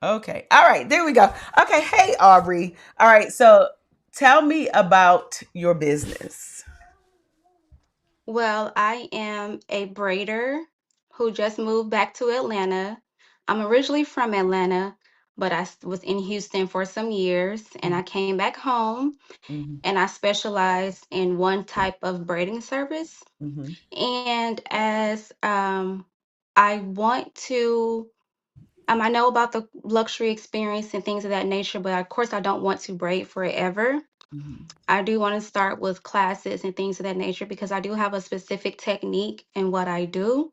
Okay. All right. There we go. Okay. Hey, Aubrey. All right. So tell me about your business. Well, I am a braider who just moved back to Atlanta. I'm originally from Atlanta, but was in Houston for some years and I came back home Mm-hmm. and I specialize in one type of braiding service. Mm-hmm. And as I want to, I know about the luxury experience and things of that nature, but of course, I don't want to braid forever. Mm-hmm. I do want to start with classes and things of that nature because I do have a specific technique in what I do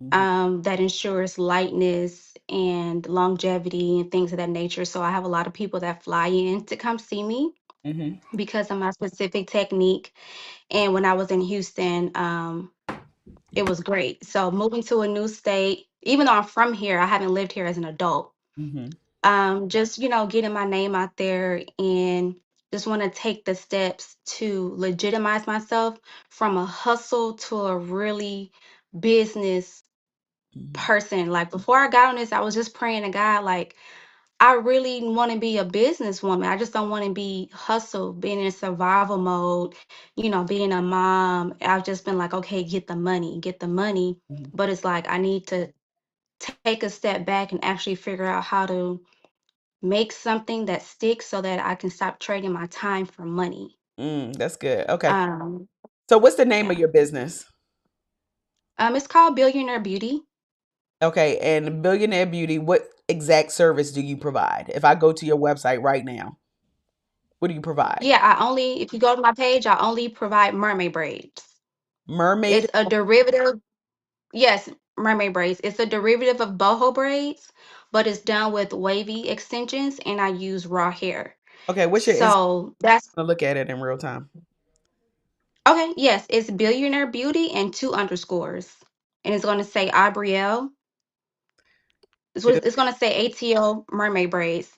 Mm-hmm. that ensures lightness and longevity and things of that nature. So I have a lot of people that fly in to come see me Mm-hmm. because of my specific technique. And when I was in Houston, it was great. So moving to a new state, even though I'm from here, I haven't lived here as an adult. Mm-hmm. Just getting my name out there and just want to take the steps to legitimize myself from a hustle to a really business Mm-hmm. person. Like before I got on this, I was just praying to God, like I really want to be a businesswoman. I just don't want to be hustle, being in survival mode, being a mom. I've just been like, okay, get the money, get the money. Mm-hmm. But it's like I need to take a step back and actually figure out how to make something that sticks so that I can stop trading my time for money. That's good. Okay. Um, So what's the name yeah. of your business? It's called Billionaire Beauty. Okay. And Billionaire Beauty, what exact service do you provide? If I go to your website right now, what do you provide? Yeah, if you go to my page, I only provide mermaid braids. Mermaid. It's a derivative. Yes, mermaid braids. It's a derivative of boho braids, but it's done with wavy extensions and I use raw hair. Okay. What's your Instagram? So that's I'm gonna look at it in real time. okay. Yes, it's Billionaire Beauty and two underscores. And it's going to say Abrielle. Bill- It's going to say ATO mermaid braids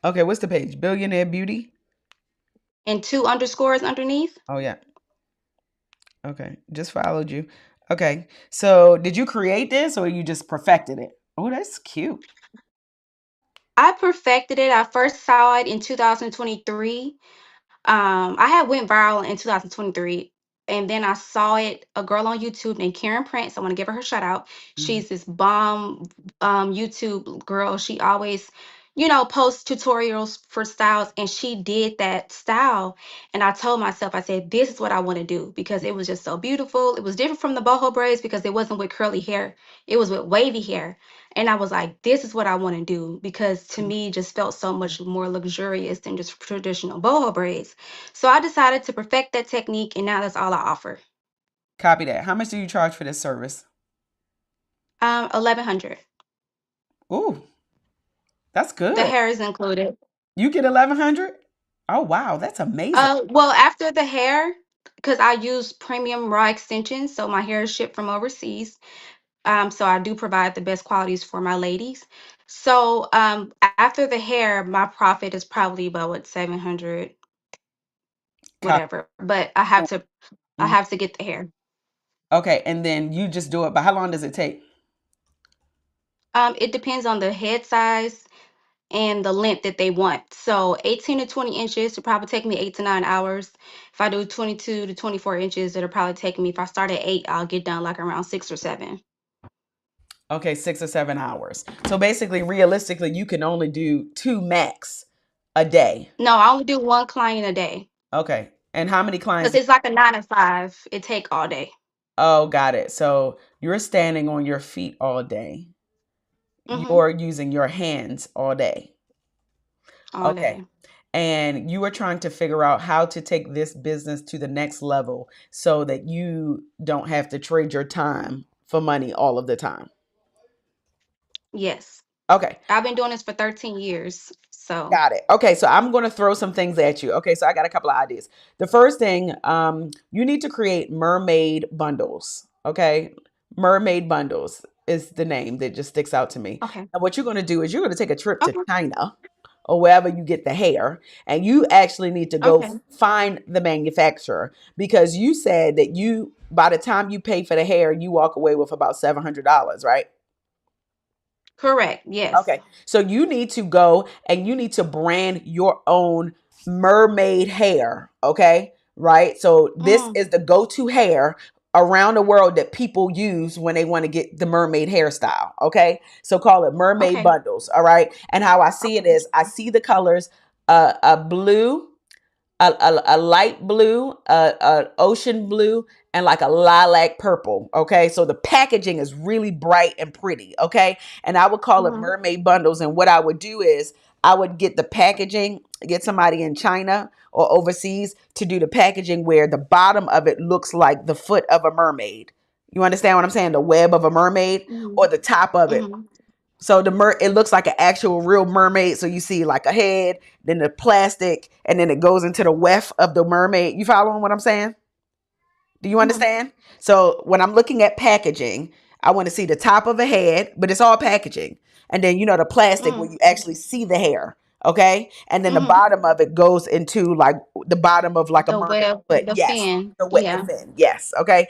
Okay. What's the page? Billionaire Beauty. and two underscores underneath. Oh yeah. Okay. Just followed you. Okay. So did you create this or you just perfected it? Oh, that's cute. I perfected it. I first saw it in 2023. I had went viral in 2023, and then I saw it. A girl on YouTube named Karen Prince. I want to give her shout out. Mhm. She's this bomb YouTube girl. She always, posts tutorials for styles, and she did that style. And I told myself, I said, this is what I want to do because it was just so beautiful. It was different from the boho braids because it wasn't with curly hair; it was with wavy hair. And I was like, this is what I want to do because to me, it just felt so much more luxurious than just traditional boho braids. So I decided to perfect that technique, and now that's all I offer. Copy that. How much do you charge for this service? 1100. Ooh, that's The good. hair is included. You get 1100. Oh wow, that's amazing. Well, after the hair, because I use premium raw extensions, so my hair is shipped from overseas. So I do provide the best qualities for my ladies. So after the hair, my profit is probably about what 700, Copy. whatever. But I Mhm. have to get the hair. Okay, and then you just do it. But how long does it take? It depends on the head size and the length that they want. So 18 to 20 inches will probably take me 8 to 9 hours. If I do 22 to 24 inches, it'll probably take me, if I start at 8, I'll get done like around 6 or 7. Okay, 6 or 7 hours. So basically, realistically, you can only do two max a day. No, I only do one client a day Okay, and how many clients? because it's like a 9 to 5. It take all day. Oh, got it. So you're standing on your feet all day. Hmm. You're using your hands all day. All Okay. day. And you are trying to figure out how to take this business to the next level so that you don't have to trade your time for money all of the time. Yes. Okay. I've been doing this for 13 years. So, Got it. Okay, so I'm going to throw some things at you. Okay, so I got a couple of ideas. The first thing, you need to create mermaid bundles. Okay, mermaid bundles is the name that just sticks out to me. okay. And what you're going to do is you're going to take a trip to Okay. China or wherever you get the hair, and you actually need to go Okay. find the manufacturer because you said that by the time you pay for the hair, you walk away with about $700, right? Correct. Yes. Okay. So you need to go and you need to brand your own mermaid hair. Okay. Right. So this Mm. is the go to hair around the world that people use when they want to get the mermaid hairstyle. Okay. So call it mermaid Okay. bundles. All right. And how I see it Okay. is I see the colors a blue, a light blue, a ocean blue, and like a lilac purple. Okay, so the packaging is really bright and pretty. Okay, and I would call it Mm-hmm. mermaid bundles. And what I would do is I would get the packaging, get somebody in China or overseas to do the packaging where the bottom of it looks like the foot of a mermaid. You understand what I'm saying? The web of a mermaid or Mm-hmm. the top of it. Mm-hmm. So it looks like an actual real mermaid. So you see like a head, then the plastic, and then it goes into the weft of the mermaid. You following what I'm saying? Do you Mm-hmm. understand? So when I'm looking at packaging, I want to see the top of a head, but it's all packaging. And then the plastic where Mm-hmm. you actually see the hair. Okay. And then the Mm-hmm. bottom of it goes into like the bottom of like a The mermaid web, foot. the Yes. fin. The Yeah. fin. Yes. Okay.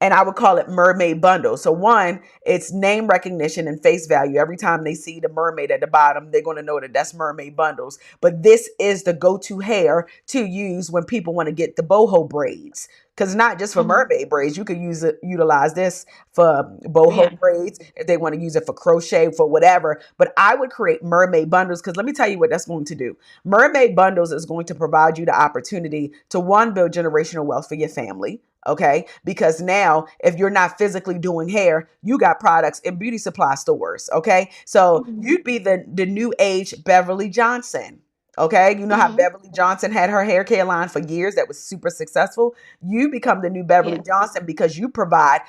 And I would call it mermaid bundle. So one, it's name recognition and face value. Every time they see the mermaid at the bottom, they're going to know that that's mermaid bundles. But this is the go-to hair to use when people want to get the boho braids. Because not just for Mm-hmm. mermaid braids, you could utilize this for Yeah. boho braids if they want to use it for crochet, for whatever. But I would create mermaid bundles because let me tell you what that's going to do. Mermaid bundles is going to provide you the opportunity to one, build generational wealth for your family. Okay, because now if you're not physically doing hair, you got products in beauty supply stores. Okay, so Mm-hmm. you'd be the new age Beverly Johnson. Okay, you know how Mm-hmm. Beverly Johnson had her hair care line for years that was super successful. You become the new Beverly Yeah. Johnson because you provide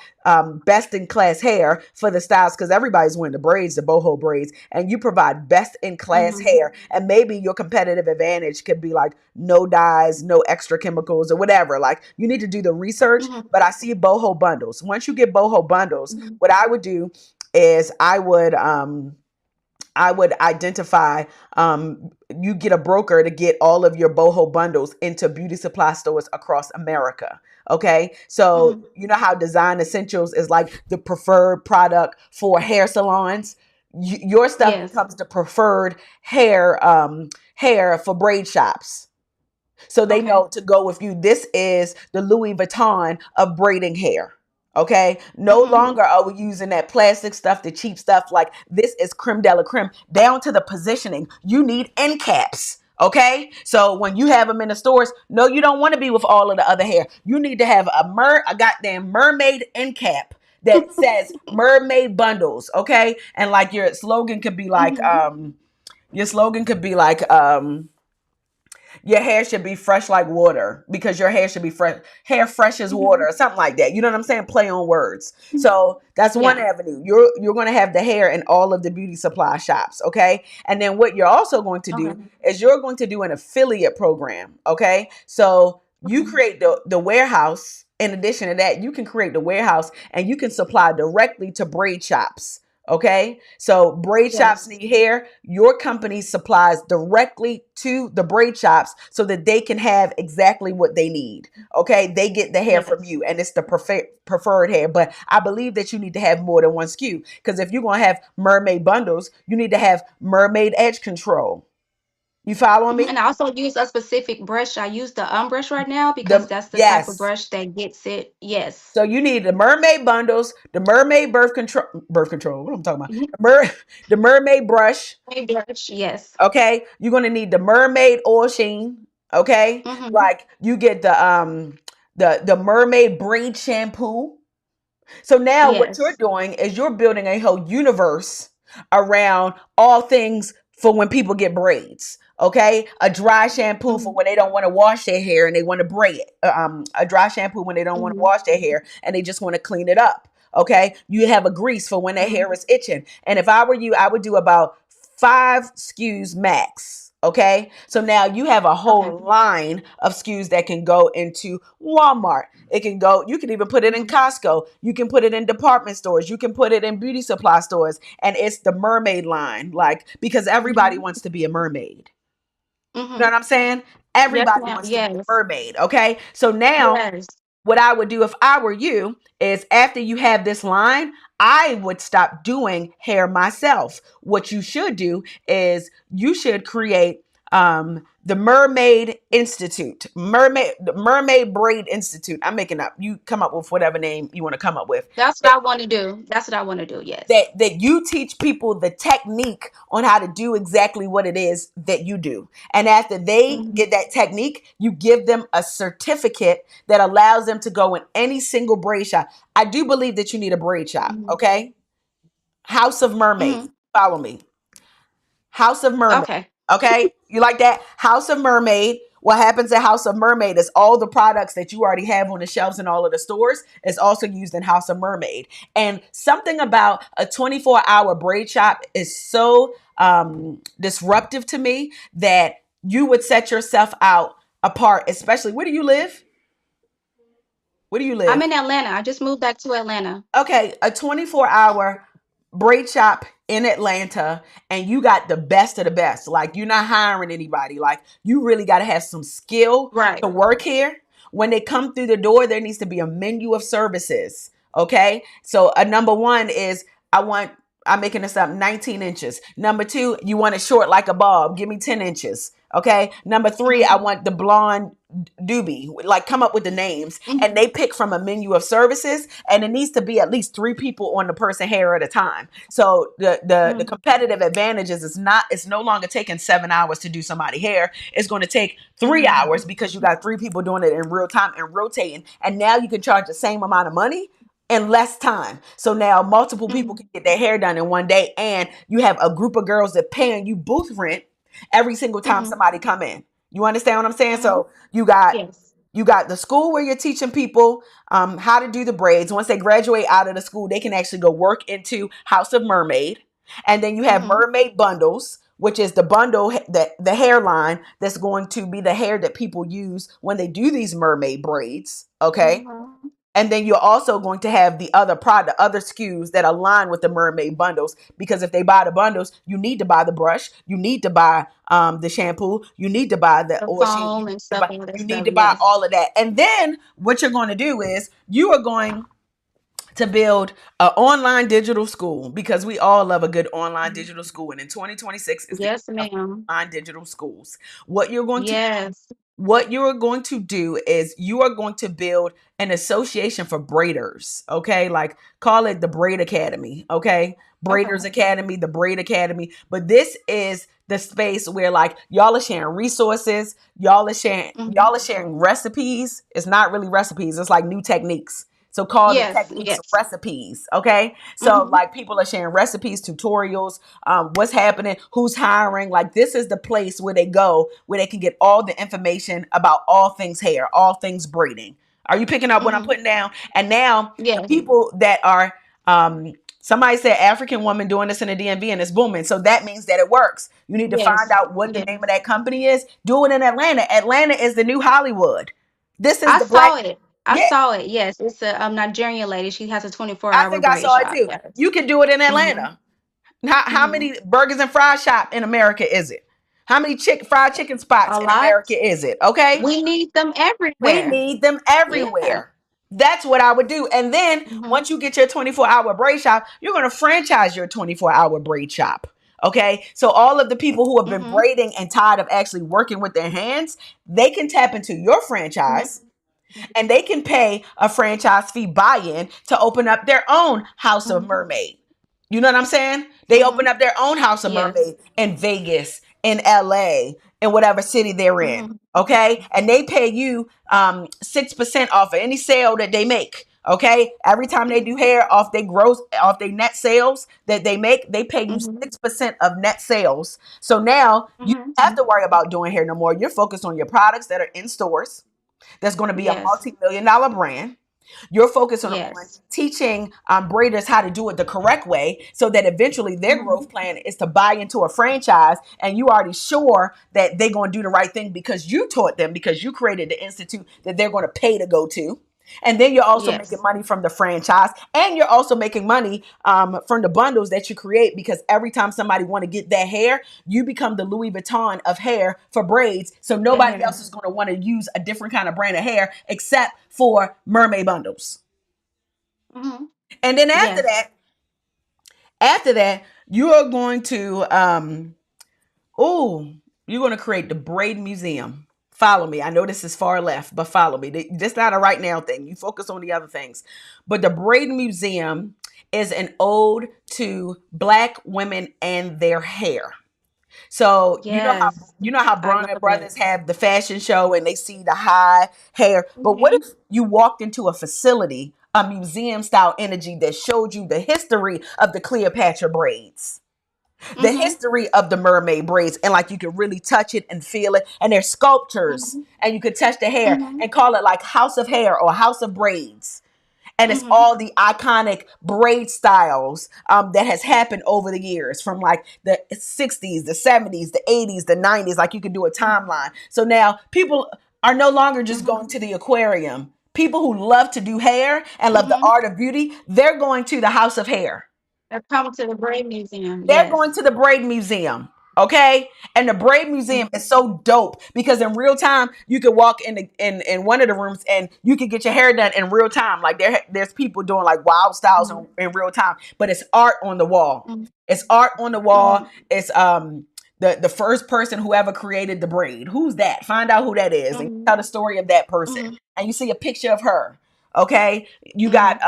best in class hair for the styles because everybody's wearing the braids, the boho braids, and you provide best in class Mm-hmm. hair. And maybe your competitive advantage could be like no dyes, no extra chemicals, or whatever. Like you need to do the research, Mm-hmm. but I see boho bundles. Once you get boho bundles, Mm-hmm. what I would do is I would identify, you get a broker to get all of your boho bundles into beauty supply stores across America. Okay. So, Mm-hmm. you know how Design Essentials is like the preferred product for hair salons? Your stuff Yes. becomes the preferred hair for braid shops. So they Okay. know to go with you. This is the Louis Vuitton of braiding hair. Okay. No Mm-hmm. longer are we using that plastic stuff, the cheap stuff. Like this is creme de la creme, down to the positioning. You need end caps. Okay. So when you have them in the stores, no, you don't want to be with all of the other hair. You need to have a goddamn mermaid end cap that says mermaid bundles. Okay. And like Mm-hmm. your slogan could be like, your hair should be fresh like water because your hair should be fresh as water Mm-hmm. or something like that. You know what I'm saying? Play on words. So that's one Yeah. avenue. You're going to have the hair in all of the beauty supply shops. Okay. And then what you're also going to do Okay. is you're going to do an affiliate program. Okay. So you Mm-hmm. create the warehouse. In addition to that, you can create the warehouse and you can supply directly to braid shops. Okay. So braid shops Yes. need hair. Your company supplies directly to the braid shops so that they can have exactly what they need. Okay. They get the hair from Yes. you and it's the preferred hair. But I believe that you need to have more than one SKU because if you're going to have mermaid bundles, you need to have mermaid edge control. You following Mhm, me? and I also use a specific brush. I use the brush right now because The that's the type of Yes. brush that gets it. Yes. So you need the mermaid bundles, the mermaid birth control. What am I talking about? Mhm. The mermaid brush. A brush. Yes. Okay, you're gonna need the mermaid oil sheen. Okay, Mm-hmm. like you get the mermaid braid shampoo. So now what you're Yes. doing is you're building a whole universe around all things for when people get braids. Okay, a dry shampoo for Mm-hmm. when they don't want to wash their hair and they want to braid it. A dry shampoo when they don't want to Mm-hmm. wash their hair and they just want to clean it up. Okay, you have a grease for when their Mm-hmm. hair is itching. And if I were you, I would do about 5 SKUs max. Okay, so now you have a Okay. whole line of SKUs that can go into Walmart. It can go, you can even put it in Mm-hmm. Costco. You can put it in department stores. You can put it in beauty supply stores. And it's the mermaid line, like, because everybody Mm-hmm. wants to be a mermaid. You know Mm-hmm. what I'm saying? Yes, Everybody ma'am. wants to be a Yes. mermaid. Okay. So now Yes. what I would do if I were you is after you have this line, I would stop doing hair myself. What you should do is you should create the Mermaid Institute, Mermaid Braid Institute. I'm making up. You come up with whatever name you want to come up with. That's what I want to do. That's what I want to do. Yes. That you teach people the technique on how to do exactly what it is that you do. And after they Hmm. get that technique, you give them a certificate that allows them to go in any single braid shop. I do believe that you need a braid shop, Hmm. okay? House of Mermaids. Hmm. Follow me. House of Mermaid. Okay. Okay? You like that? House of Mermaid. What happens at House of Mermaid is all the products that you already have on the shelves in all of the stores is also used in House of Mermaid. And something about a 24-hour braid shop is so disruptive to me that you would set yourself out apart, especially where do you live? Where do you I'm live? in Atlanta. I just moved back to Atlanta. Okay, a 24-hour braid shop in Atlanta, and you got the best of the best. Like, you're not hiring anybody. Like, you really got to have some skill Right. to work here. When they come through the door, there needs to be a menu of services. Okay, so a number one is I want, I'm making this up, 19 inches. Number two, you want it short like a bob, give me 10 inches. Okay, number three, I Hmm. want the blonde doobie. Like, come up with the names, and Hmm. they pick from a menu of services, and it needs to be at least three people on the person hair at a time. So the Hmm. competitive advantages is not, it's no longer taking 7 hours to do somebody hair. It's going to take 3 hours Hmm. because you got three people doing it in real time and rotating, and now you can charge the same amount of money in less time. So now multiple people can Hmm. get their hair done in one day, and you have a group of girls that paying you booth rent every single time Hmm. somebody come in. You understand what I'm saying? Hmm. So Yes. you got the school where you're teaching people how to do the braids. Once they graduate out of the school, they can actually go work into House of Mermaid. And then you have Hmm. mermaid bundles, which is the bundle, the hairline that's going to be the hair that people use when they do these mermaid braids. Okay. Hmm. And then you're also going to have the other product, other SKUs that align with the mermaid bundles. Because if they buy the bundles, you need to buy the brush, you need to buy the shampoo, you need to buy the The oil sheet, foam and stuff, all that you need stuff. to buy Yes. all of that. And then what you're going to do is you are going to build an online digital school, because we all love a good online Mhm. digital school. And in 2026 is the Yes, year of ma'am. online digital schools. What you're going to Yes. what you are going to do is you are going to build an association for braiders. Okay, like call it the Braid Academy. Okay, Braiders Okay. Academy, the Braid Academy. But this is the space where like y'all are sharing resources, Hmm. y'all are sharing recipes. It's not really recipes, it's like new techniques. So call the Yes. techniques Yes. recipes. Okay, so Hmm. like people are sharing recipes, tutorials, what's happening, who's hiring. Like, this is the place where they go, where they can get all the information about all things hair, all things braiding. Are you picking up what I'm Hmm. putting down? And now the Yes. people that are, somebody said African woman doing this in the DMV and it's booming. So that means that it works. You need to find Yes. out what the name of Yes. that company is. Do it in Atlanta. Atlanta is the new Hollywood. This is I the black, saw it. I yeah, saw it. Yes. It's a Nigerian lady. She has a 24 I hour think I braid saw it shop. too. Yes. You can do it in Hmm. Atlanta. How Hmm. many burgers and fries shop in America is it? How many fried chicken spots A in lot. America is it? Okay. We need them We everywhere. need them Yeah. everywhere. That's what I would do. And then Hmm. once you get your 24-hour braid shop, you're going to franchise your 24-hour braid shop. Okay. So all of the people who have been Hmm. braiding and tired of actually working with their hands, they can tap into your franchise, Hmm. and they can pay a franchise fee buy-in to open up their own House of Hmm. Mermaid. You know what I'm saying? They Hmm. open up their own House of Yes. Mermaid in Vegas, in LA, in whatever city they're in. Hmm. Okay. And they pay you 6% off of any sale that they make. Okay. Every time they do hair, off they gross, off their net sales that they make, they pay you Hmm. 6% of net sales. So now you Hmm. don't have to worry about doing hair no more. You're focused on your products that are in stores. That's going to be a Yes. multi-million-dollar brand. You're focusing on Yes. teaching braiders how to do it the correct way, so that eventually their Hmm. growth plan is to buy into a franchise, and you already sure that they're going to do the right thing because you taught them, because you created the institute that they're going to pay to go to. And then you're also making Yes. money from the franchise, and you're also making money from the bundles that you create, because every time somebody want to get that hair, you become the Louis Vuitton of hair for braids. So The nobody else hair. is going to want to use a different kind of brand of hair except for mermaid bundles. Hmm. And then Yes. after that, you are going to oh, you're going to create the Braid Museum. Follow me. I know this is far left, but follow me. This not a right now thing. You focus on the other things. But the Braid Museum is an ode to Black women and their hair. So Yes. you know how I Bronner love it. Brothers have the fashion show and they see the high hair. But what Hmm. if you walked into a facility, a museum style energy that showed you the history of the Cleopatra braids, the Hmm. history of the mermaid braids, and like you could really touch it and feel it, and they're sculptures, Hmm. and you could touch the hair Hmm. and call it like House of Hair or House of Braids, and it's Hmm. all the iconic braid styles that has happened over the years, from like the 60s, the 70s, the 80s, the 90s. Like you could do a timeline. So now people are no longer just Hmm. going to the aquarium. People who love to do hair and love the Hmm. art of beauty, they're going to the House of Hair. They're coming to the Brain Museum. They're going Yes. to the Braid Museum. Okay. And the Braid Museum is Hmm. so dope because in real time you could walk in one of the rooms and you could get your hair done in real time. Like there's people doing like wild styles in real time, but it's art on the wall. Hmm. It's art on the wall. Hmm. It's the first person who ever created the braid. Who's that? Find out who that is and Hmm. tell the story of that person. Hmm. And you see a picture of her. Okay, you Hmm. got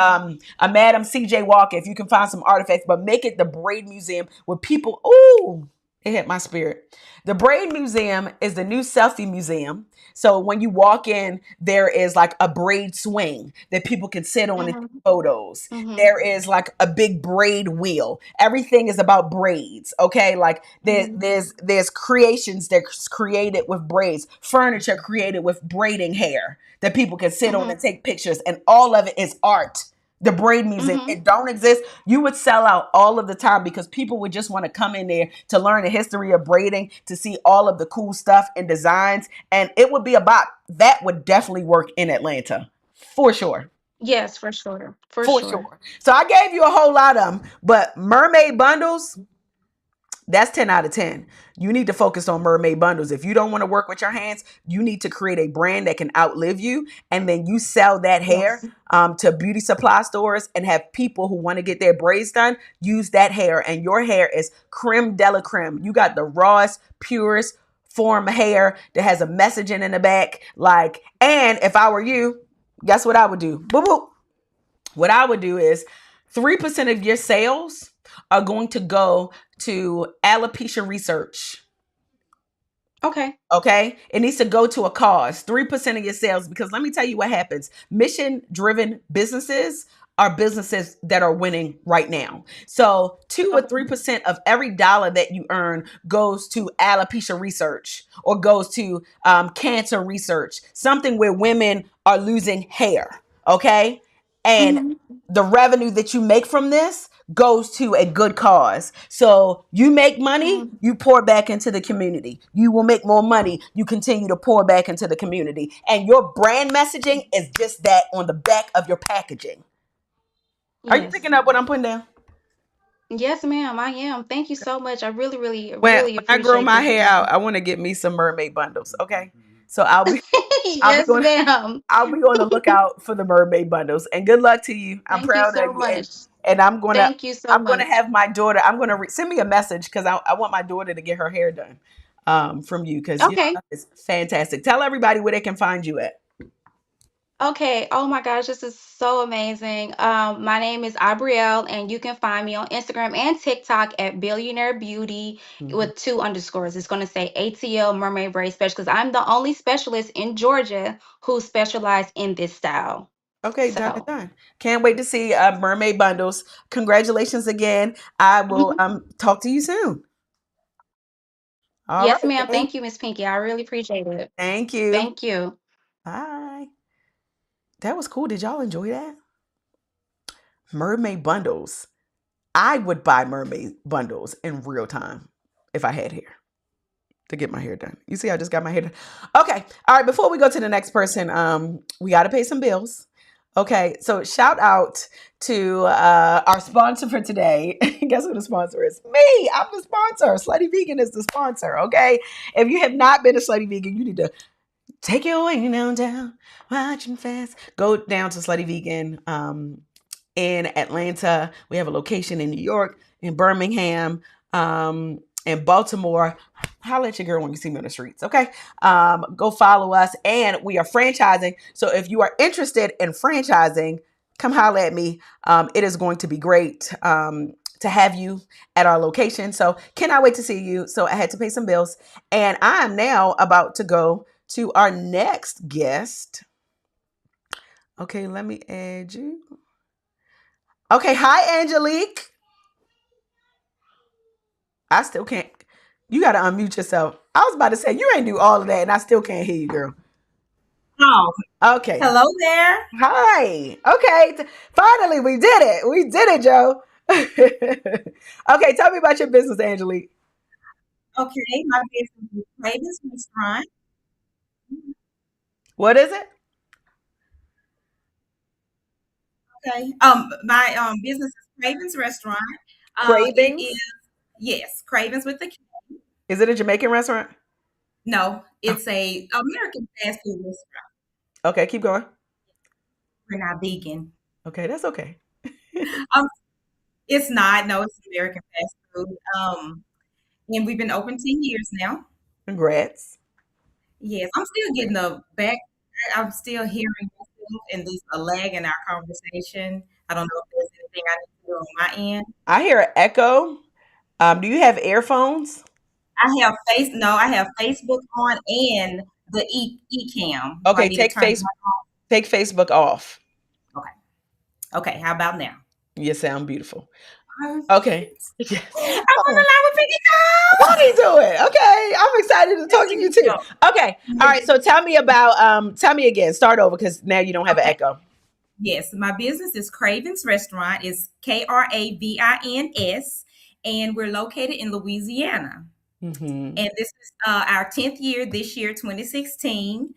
a Madam CJ Walker, if you can find some artifacts, but make it the Braid Museum with people. Ooh, it hit my spirit. The Braid Museum is the new selfie museum. So when you walk in, there is like a braid swing that people can sit on and take Hmm. photos. Hmm. There is like a big braid wheel. Everything is about braids. Okay, like Hmm. there's creations that's created with braids, furniture created with braiding hair that people can sit on Hmm. and take pictures, and all of it is art. The Braid Museum, Hmm. it don't exist. You would sell out all of the time because people would just want to come in there to learn the history of braiding, to see all of the cool stuff and designs, and it would be about that. Would definitely work in Atlanta for sure. Yes, for sure. For For sure. sure. So I gave you a whole lot of them, but mermaid bundles, that's 10 out of 10. You need to focus on mermaid bundles. If you don't want to work with your hands, you need to create a brand that can outlive you. And then you sell that hair Yes. to beauty supply stores and have people who want to get their braids done use that hair. And your hair is creme de la creme. You got the rawest, purest form hair that has a messaging in the back. Like, and if I were you, guess what I would do? Boop, boop. What I would do is 3% of your sales are going to go to alopecia research. Okay. Okay. It needs to go to a cause, 3% of your sales, because let me tell you what happens. Mission driven businesses are businesses that are winning right now. So 2 or 3% of every dollar that you earn goes to alopecia research or goes to cancer research, something where women are losing hair. Okay. And Hmm. the revenue that you make from this goes to a good cause. So you make money, Hmm. you pour back into the community. You will make more money, you continue to pour back into the community. And your brand messaging is just that on the back of your packaging. Are you Yes. picking up what I'm putting down? Yes, ma'am, I am. Thank you so much. I really, really, When really I grow appreciate my this, hair out, ma'am. I want to get me some mermaid bundles. Okay. So I'll be Yes, going ma'am. I'll be on the lookout for the mermaid bundles. And good luck to you. I'm Thank you proud of so you. And much. and Thank you so I'm gonna much. have my daughter. I'm gonna send me a message because I want my daughter to get her hair done from you because your Okay. stuff is fantastic. Tell everybody where they can find you at. Okay. Oh my gosh, this is so amazing. My name is Abrielle, and you can find me on Instagram and TikTok at Billionaire Beauty Mhm. with two underscores. It's going to say ATL Mermaid Braid Special because I'm the only specialist in Georgia who specialize in this style. Okay, done and So, done. Can't wait to see mermaid bundles. Congratulations again. I will mhm. talk to you soon. All Yes, right, ma'am. babe. Thank you, Miss Pinky. I really appreciate it. Thank you. Thank you. Bye. That was cool. Did y'all enjoy that? Mermaid bundles. I would buy mermaid bundles in real time if I had hair to get my hair done. You see, I just got my hair done. Okay. All right. Before we go to the next person, we got to pay some bills. Okay, so shout out to our sponsor for today. Guess who the sponsor is? Me. I'm the sponsor. Slutty Vegan is the sponsor. Okay, if you have not been a Slutty Vegan, you need to take your way down, watching fast. Go down to Slutty Vegan in Atlanta. We have a location in New York, in Birmingham, in Baltimore. Holla at your girl when you see me on the streets, okay? Go follow us. And we are franchising. So if you are interested in franchising, come holla at me. It is going to be great to have you at our location. So cannot wait to see you. So I had to pay some bills. And I am now about to go to our next guest. Okay, let me add you. Okay, hi, Angelique. I still can't. You got to unmute yourself. I was about to say, you ain't do all of that, and I still can't hear you, girl. Oh, Okay. hello there. Hi. Okay. Finally, we did it. We did it, Joe. Okay, tell me about your business, Angelique. Okay, my business is Craven's Restaurant. What is it? Okay. My business is Craven's Restaurant. It is Cravings? yes, Craven's with the K. Is it a Jamaican restaurant? No, Oh, it's a American fast food restaurant. okay, keep going. We're not vegan. Okay, that's okay. Um, it's not. No, it's American fast food. And we've been open 10 years now. Congrats. Yes, I'm still getting a back. I'm still hearing myself and there's a lag in our conversation. I don't know if there's anything I need to do on my end. I hear an echo. Do you have earphones? I have Facebook on and the eCam. Do I Okay, need to turn that take Facebook off. on? Okay. Okay, how about now? You sound beautiful. Okay. Perfect. Yes. I'm on the Oh, line with Pinky won't he do it? Okay. I'm excited to talk to you too. Cole. Okay. All right. So tell me again. Start over because now you don't have an Okay. echo. Yes, my business is Craven's Restaurant. It's Kravins, and we're located in Louisiana. Mm-hmm. And this is our 10th year this year, 2016.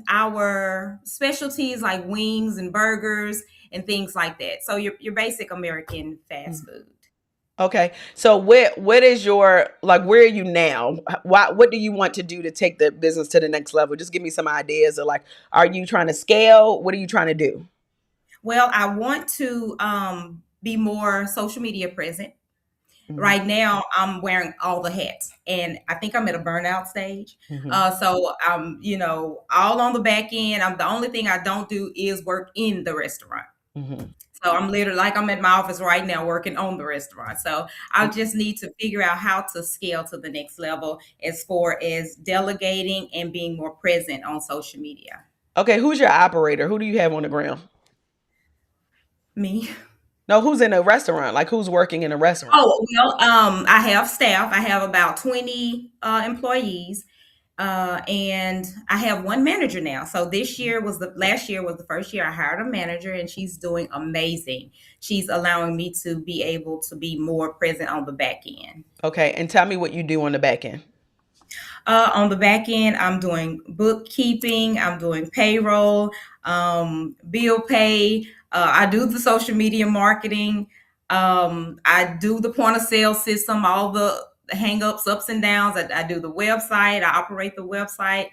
Our specialties like wings and burgers and things like that. So your basic American fast food. Okay. So what is your like where are you now? What do you want to do to take the business to the next level? Just give me some ideas of like are you trying to scale? What are you trying to do? Well, I want to be more social media present. Right now, I'm wearing all the hats, and I think I'm at a burnout stage. Mm-hmm. So I'm, all on the back end. The only thing I don't do is work in the restaurant. Mm-hmm. So I'm literally like I'm at my office right now working on the restaurant. So I just need to figure out how to scale to the next level as far as delegating and being more present on social media. Okay, who's your operator? Who do you have on the ground? Me. No, who's in a restaurant? Like who's working in a restaurant? Oh, well, I have staff. I have about 20 employees, and I have one manager now. So last year was the first year I hired a manager, and she's doing amazing. She's allowing me to be able to be more present on the back end. Okay, and tell me what you do on the back end. On the back end, I'm doing bookkeeping, I'm doing payroll, bill pay. I do the social media marketing. I do the point of sale system, all the hang-ups, ups and downs. I do the website. I operate the website.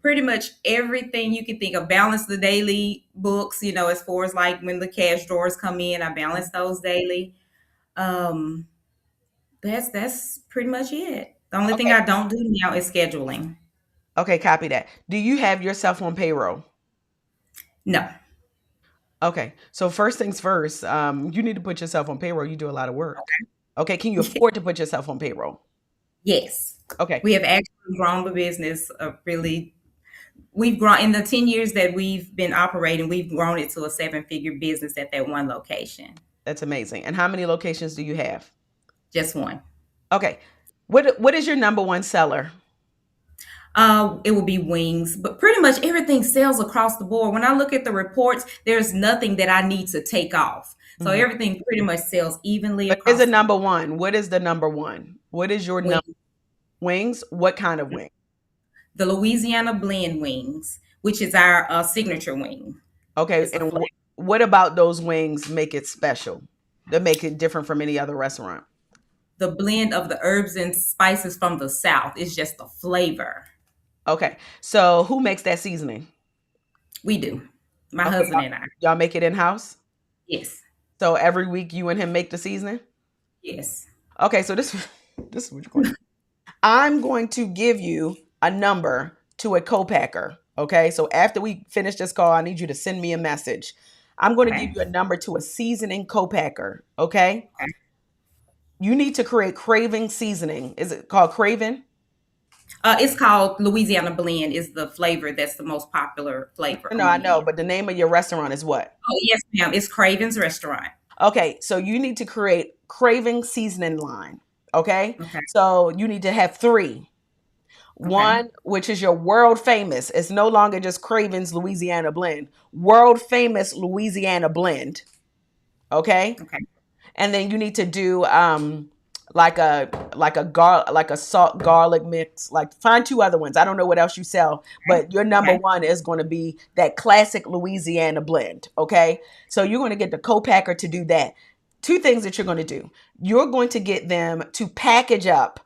Pretty much everything you can think of. Balance the daily books, as far as like when the cash drawers come in, I balance those daily. Um, that's pretty much it. The only thing Okay. I don't do now is scheduling. Okay, copy that. Do you have yourself on payroll? No. Okay. So first things first, you need to put yourself on payroll. You do a lot of work. Okay, can you afford to put yourself on payroll? Yes. Okay. We have actually grown the business really. We've grown in the 10 years that we've been operating, we've grown it to a seven-figure business at that one location. That's amazing. And how many locations do you have? Just one. Okay. What is your number one seller? It will be wings, but pretty much everything sells across the board. When I look at the reports, there's nothing that I need to take off. So Mhm. everything pretty much sells evenly But is across it the number one? What is the number one? What is your wing. wings? What kind of wing? The Louisiana blend wings, which is our signature wing. Okay, It's the and flavor. what about those wings make it special? That make it different from any other restaurant? The blend of the herbs and spices from the South is just the flavor. Okay, so who makes that seasoning? We do. My Okay, husband and I. y'all make it in house. Yes. So every week you and him make the seasoning. Yes. Okay, so this is what you're going to do. I'm going to give you a number to a co-packer. Okay, so after we finish this call, I need you to send me a message. I'm going to give Okay. you a number to a seasoning co-packer. Okay, Okay. you need to create Craving seasoning. Is it called Craven? It's called Louisiana Blend. Is the flavor that's the most popular flavor No, on I the know, menu. but the name of your restaurant is what? Oh yes, ma'am. It's Craven's Restaurant. Okay, so you need to create Craving seasoning line. Okay, Okay. so you need to have three. Okay. One, which is your world famous. It's no longer just Craven's Louisiana Blend. World famous Louisiana Blend. Okay, Okay. and then you need to do like a salt garlic mix. Like find two other ones. I don't know what else you sell, but your number Okay. one is going to be that classic Louisiana blend. Okay, so you're going to get the co-packer to do that. Two things that you're going to do. You're going to get them to package up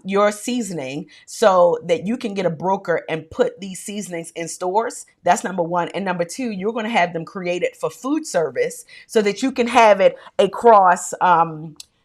your seasoning so that you can get a broker and put these seasonings in stores. That's number one. And number two, you're going to have them created for food service so that you can have it across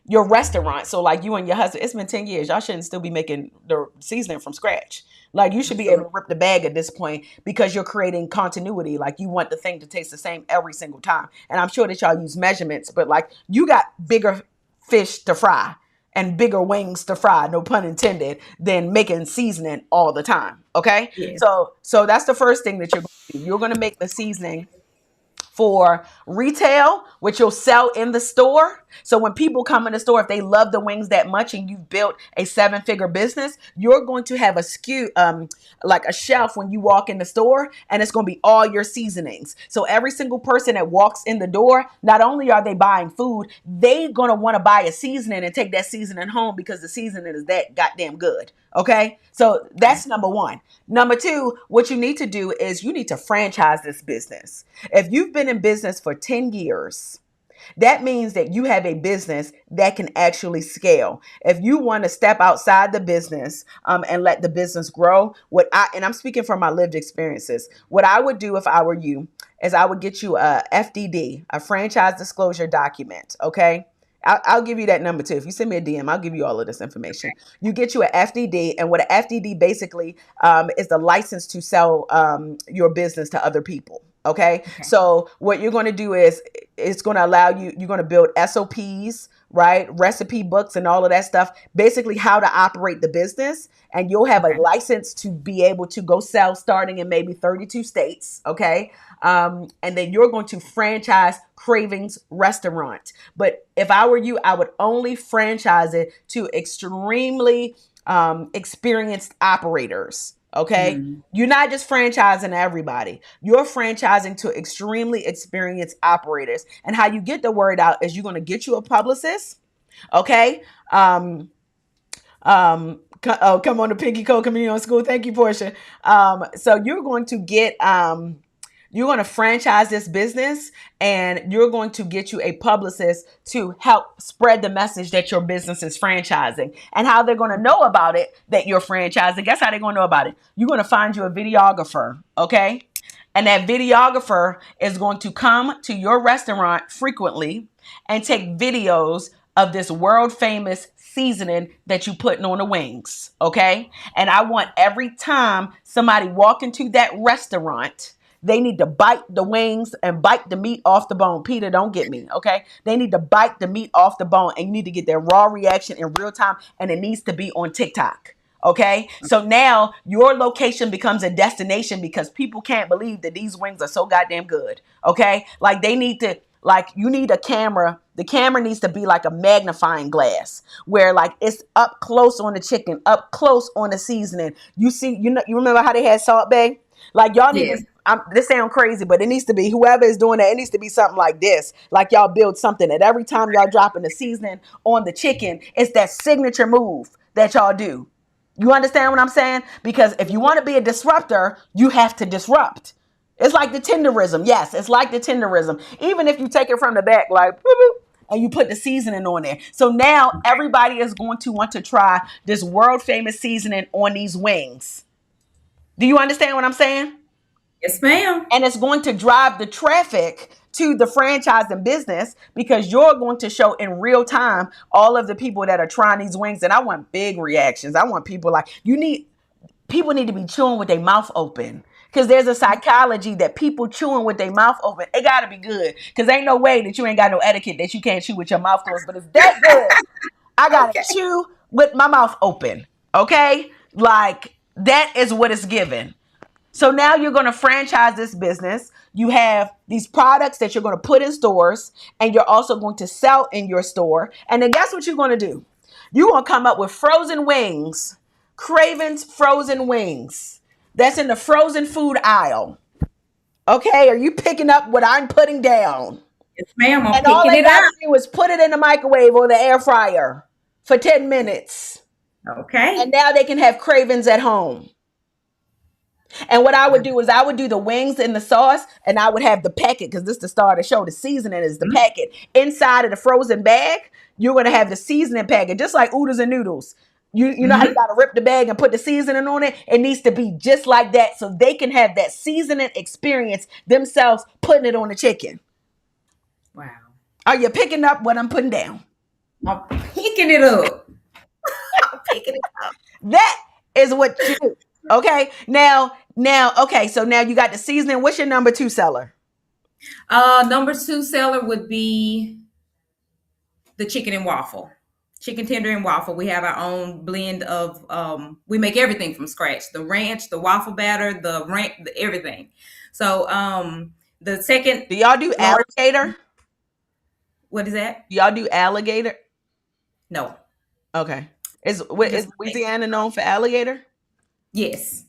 your restaurant. So like you and your husband, it's been 10 years. Y'all shouldn't still be making the seasoning from scratch. Like you should be able Absolutely. to rip the bag at this point because you're creating continuity. Like you want the thing to taste the same every single time. And I'm sure that y'all use measurements, but like you got bigger fish to fry and bigger wings to fry, no pun intended, than making seasoning all the time. Okay? Yes. So that's the first thing that you're going to do. You're going to make the seasoning for retail, which you'll sell in the store. So when people come in the store, if they love the wings that much and you've built a 7-figure business, you're going to have a SKU, like a shelf when you walk in the store, and it's going to be all your seasonings. So every single person that walks in the door, not only are they buying food, they going to want to buy a seasoning and take that seasoning home because the seasoning is that goddamn good. Okay. So that's number one. Number two, what you need to do is you need to franchise this business. If you've been in business for 10 years, that means that you have a business that can actually scale. If you want to step outside the business and let the business grow, and I'm speaking from my lived experiences, what I would do if I were you is I would get you a FDD, a franchise disclosure document. Okay. I'll give you that number too. If you send me a DM, I'll give you all of this information. You get you an FDD, and what an FDD basically is the license to sell your business to other people. Okay. So what you're going to do is it's going to allow you, you're going to build SOPs, right? Recipe books and all of that stuff, basically how to operate the business. And you'll have a Okay. license to be able to go sell starting in maybe 32 states. Okay. And then you're going to franchise Cravings Restaurant. But if I were you, I would only franchise it to extremely experienced operators. Okay. Mm. You're not just franchising everybody. You're franchising to extremely experienced operators. And how you get the word out is you're going to get you a publicist. Okay. Oh, come on, the Pinky Code Community on School. Thank you, Portia. So you're going to get, you're going to franchise this business and you're going to get you a publicist to help spread the message that your business is franchising. And how they're going to know about it that you're franchising. Guess how they're going to know about it? You're going to find you a videographer, okay? And that videographer is going to come to your restaurant frequently and take videos of this world famous seasoning that you putting on the wings, okay? And I want every time somebody walk into that restaurant, they need to bite the wings and bite the meat off the bone. Peter, don't get me, okay? They need to bite the meat off the bone, and you need to get their raw reaction in real time, and it needs to be on TikTok. Okay, so now your location becomes a destination because people can't believe that these wings are so goddamn good. Okay, like they need to, like you need a camera. The camera needs to be like a magnifying glass where like it's up close on the chicken, up close on the seasoning. You see, you remember how they had Salt Bae? Like y'all need Yes. to. This sound crazy, but it needs to be whoever is doing that. It needs to be something like this. Like y'all build something that every time y'all dropping the seasoning on the chicken, it's that signature move that y'all do. You understand what I'm saying? Because if you want to be a disruptor, you have to disrupt. It's like the tenderism. Yes, it's like the tenderism. Even if you take it from the back, like, boop, boop, and you put the seasoning on there. So now everybody is going to want to try this world famous seasoning on these wings. Do you understand what I'm saying? Yes, ma'am. And it's going to drive the traffic to the franchising business because you're going to show in real time all of the people that are trying these wings. And I want big reactions. I want people like, people need to be chewing with their mouth open. Because there's a psychology that people chewing with their mouth open, it got to be good. Because ain't no way that you ain't got no etiquette that you can't chew with your mouth closed. But it's that good. I got to chew with my mouth open. Okay? Like, that is what it's given. So now you're going to franchise this business. You have these products that you're going to put in stores, and you're also going to sell in your store. And then guess what you're going to do? You're going to come up with frozen wings, Craven's frozen wings. That's in the frozen food aisle. Okay, are you picking up what I'm putting down? Yes, ma'am. I'm And all picking they it got up. to do is put it in the microwave or the air fryer for 10 minutes. Okay. And now they can have Cravens at home. And what I would do is I would do the wings in the sauce, and I would have the packet, because this is the star of the show. The seasoning is the packet. Inside of the frozen bag, you're going to have the seasoning packet, just like oodles and noodles. You know how you got to rip the bag and put the seasoning on it? It needs to be just like that so they can have that seasoning experience themselves putting it on the chicken. Wow. Are you picking up what I'm putting down? I'm picking it up. I'm picking it up. That is what you do. Okay. Now, okay. So now you got the seasoning. What's your number 2 seller? Number 2 seller would be the chicken and waffle. Chicken tender and waffle. We have our own blend of we make everything from scratch. The ranch, the waffle batter, the ranch, everything. So the second. Do y'all do alligator? What is that? Do y'all do alligator? No. Okay. Is Louisiana known for alligator? Yes.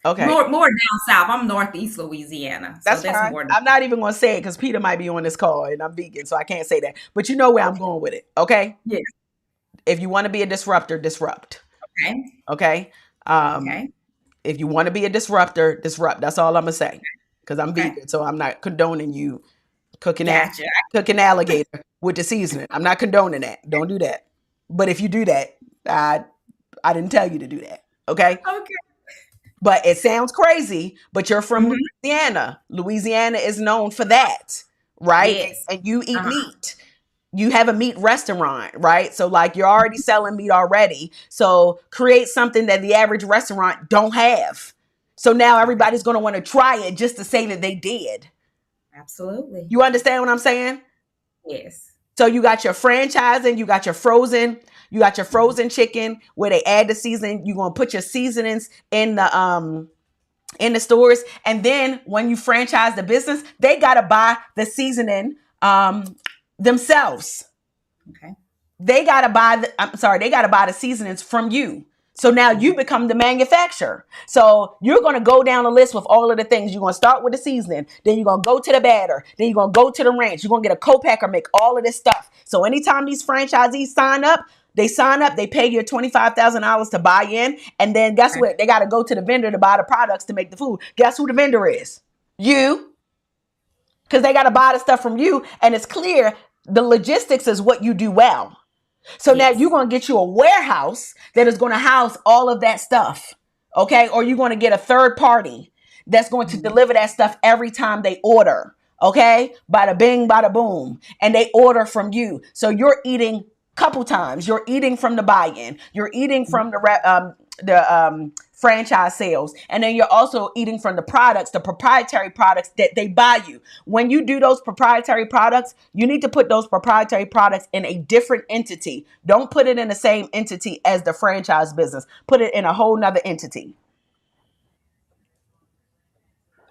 Okay. More down south. I'm northeast Louisiana. So That's fine. more. I'm not even going to say it because Peter might be on this call and I'm vegan, so I can't say that. But you know where I'm going with it. Okay. Yes. If you want to be a disruptor, disrupt. Okay. Okay. Okay. If you want to be a disruptor, disrupt. That's all I'm gonna say. Because I'm vegan, so I'm not condoning you cooking alligator with the seasoning. I'm not condoning that. Don't do that. But if you do that, I didn't tell you to do that. Okay. Okay. But it sounds crazy. But you're from Louisiana. Louisiana is known for that, right? Yes. And you eat meat. You have a meat restaurant, right? So like you're already selling meat already. So create something that the average restaurant don't have. So now everybody's going to want to try it just to say that they did. Absolutely. You understand what I'm saying? Yes. So you got your franchising, you got your frozen chicken where they add the seasoning. You're going to put your seasonings in the stores. And then when you franchise the business, they got to buy the seasoning themselves. Okay. They got to buy the seasonings from you. So now you become the manufacturer. So you're going to go down the list with all of the things. You're going to start with the seasoning. Then you're going to go to the batter. Then you're going to go to the ranch. You're going to get a co-packer, make all of this stuff. So anytime these franchisees sign up, they pay you $25,000 to buy in. And then guess what? They got to go to the vendor to buy the products to make the food. Guess who the vendor is? You. Because they got to buy the stuff from you. And it's clear the logistics is what you do well. So now you're going to get you a warehouse that is going to house all of that stuff. Okay. Or you're going to get a third party that's going to deliver that stuff every time they order. Okay. Bada bing, bada boom. And they order from you. So you're eating a couple times. You're eating from the buy-in. You're eating from the franchise sales. And then you're also eating from the products, the proprietary products that they buy you. When you do those proprietary products, you need to put those proprietary products in a different entity. Don't put it in the same entity as the franchise business. Put it in a whole nother entity.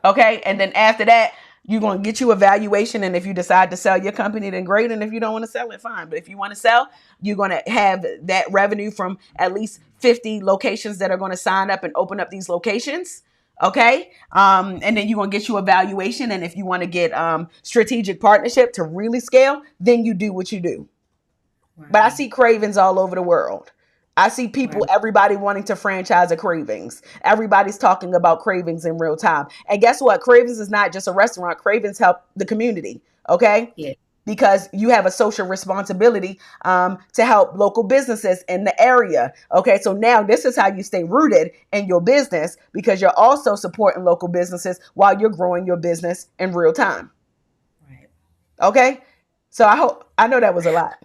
Okay. And then after that, you're going to get you a valuation. And if you decide to sell your company, then great. And if you don't want to sell it, fine. But if you want to sell, you're going to have that revenue from at least 50 locations that are going to sign up and open up these locations. Okay. And then you're going to get you a valuation. And if you want to get strategic partnership to really scale, then you do what you do. Wow. But I see Cravens all over the world. I see people, everybody wanting to franchise a Cravings. Everybody's talking about Cravings in real time. And guess what? Cravings is not just a restaurant. Cravings help the community. Okay. Yeah. Because you have a social responsibility to help local businesses in the area. Okay. So now this is how you stay rooted in your business, because you're also supporting local businesses while you're growing your business in real time. Right. Okay. So I know that was a lot.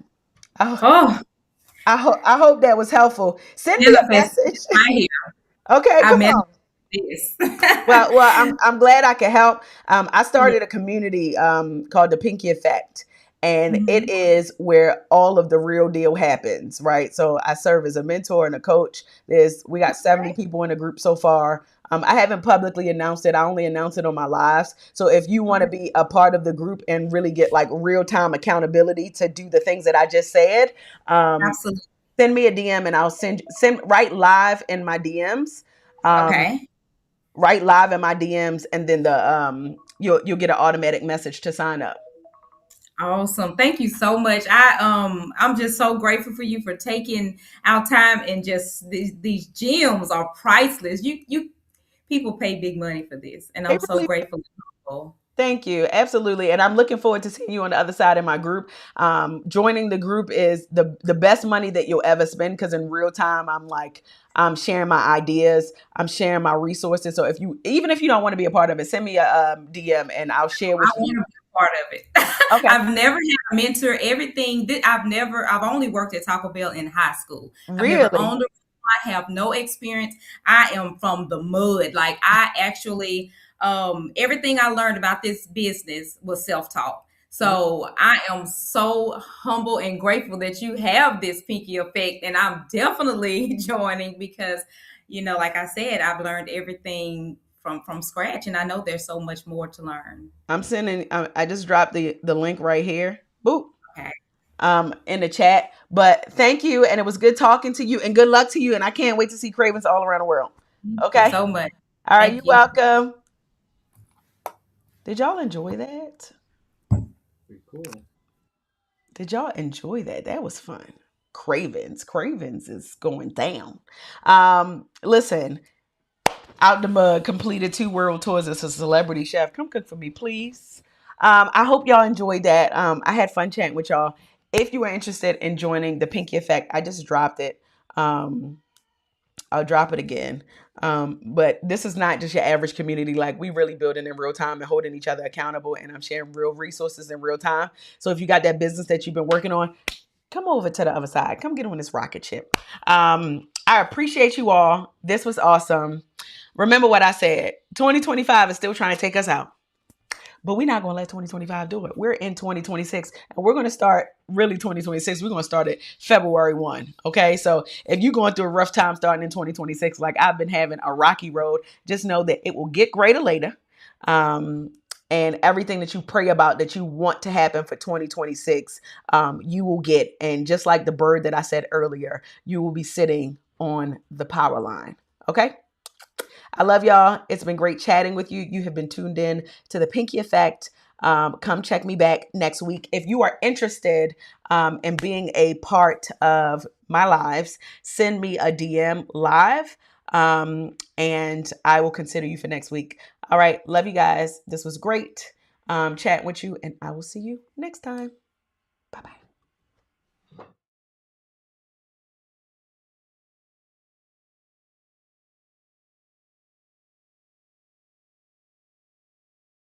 Oh, I hope that was helpful. Send me a manifest message. right here. Okay, I come on. manifest this. Well, I'm glad I could help. I Yeah. started a community called the Pinky Effect, and it Mhm. is where all of the real deal happens, right? So I serve as a mentor and a coach. We got 70 people in the group so far. I haven't publicly announced it. I only announce it on my lives. So if you want to be a part of the group and really get like real time accountability to do the things that I just said, Absolutely. send me a DM and I'll send right live in my DMs. Um, Okay. right live in my DMs, and then you'll get an automatic message to sign up. Awesome. Thank you so much. I'm just so grateful for you for taking our time, and just these gems are priceless. You people pay big money for this, and They I'm so really grateful and humble. Thank you. Absolutely. And I'm looking forward to seeing you on the other side in my group. Joining the group is the best money that you'll ever spend, because in real time, I'm sharing my ideas. I'm sharing my resources. So even if you don't want to be a part of it, send me a DM and I'll share I with want you. to be a part of it. Okay. I've never had a mentor. Everything that I've only worked at Taco Bell in high school. I've never Really? owned a I have no experience. I am from the mud. Like, I actually, everything I learned about this business was self-taught. So I am so humble and grateful that you have this Pinky Effect, and I'm definitely joining because, like I said, I've learned everything from scratch, and I know there's so much more to learn. I just dropped the link right here. Boop. Okay. In the chat. But thank you, and it was good talking to you, and good luck to you. And I can't wait to see Cravens all around the world. Thank you Okay. so much. All right. You're Thank you. welcome. Did y'all enjoy that? Pretty cool. Did y'all enjoy that? That was fun. Cravens is going down. Listen, Out the Mud completed 2 world tours as a celebrity chef. Come cook for me, please. I hope y'all enjoyed that. I had fun chatting with y'all. If you are interested in joining the Pinky Effect, I just dropped it. I'll drop it again. But this is not just your average community. Like, we really building in real time and holding each other accountable, and I'm sharing real resources in real time. So if you got that business that you've been working on, come over to the other side. Come get on this rocket ship. I appreciate you all. This was awesome. Remember what I said. 2025 is still trying to take us out. But we're not going to let 2025 do it. We're in 2026, and we're going to start really 2026. We're going to start it February 1. Okay. So if you're going through a rough time starting in 2026, like I've been having a rocky road, just know that it will get greater later. And everything that you pray about that you want to happen for 2026, you will get. And just like the bird that I said earlier, you will be sitting on the power line. Okay. I love y'all. It's been great chatting with you. You have been tuned in to the Pinky Effect. Come check me back next week. If you are interested in being a part of my lives, send me a DM live, and I will consider you for next week. All right. Love you guys. This was great chatting with you, and I will see you next time. Bye-bye.